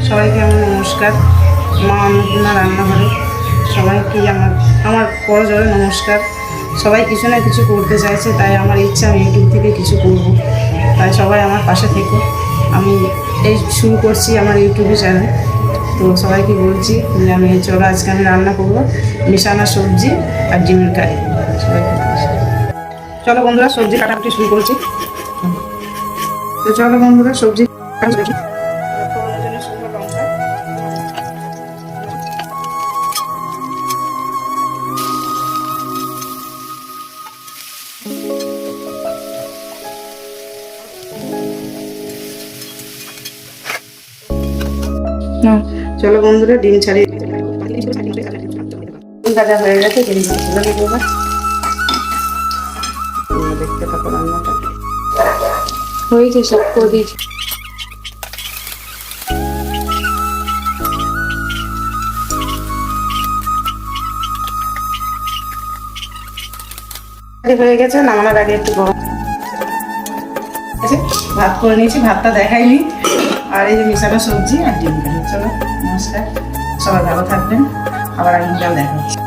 সবাইকে আমার নমস্কার। মা অন্নপূর্ণা রান্নাঘরে সবাইকে আমার বড় জোরে নমস্কার। সবাই কিছু না কিছু করতে চাইছে, তাই আমার ইচ্ছা আমি ইউটিউব থেকে কিছু করব। তাই সবাই আমার পাশে থেকো। আমি এই শুরু করছি আমার ইউটিউবে চ্যানেল। তো সবাইকে বলছি যে চলো আজকে আমি রান্না করবো মিশানা সবজি আর ডিমের কারি। সবাইকে চলো বন্ধুরা, সবজি কাটাকুটি শুরু করছি। তো চলো বন্ধুরা, সবজি দেখি। চলো বন্ধুরা, ডিম ছাড়িয়ে ডিম ভাজা হয়ে গেছে। ডিম ভাজা দেবো, দেখতে থাকো। রান্নাটা হয়েছে, সব করে দিয়েছি। হয়ে গেছে, নামানোর আগে একটু গরম ভাত করে নিয়েছি, ভাতটা দেখাইনি। আর এই যে মিশানো সবজি আর ডিম। চলো নমস্কার, সবাই ভালো থাকবেন, আবার আগামীকাল দেখা হচ্ছে।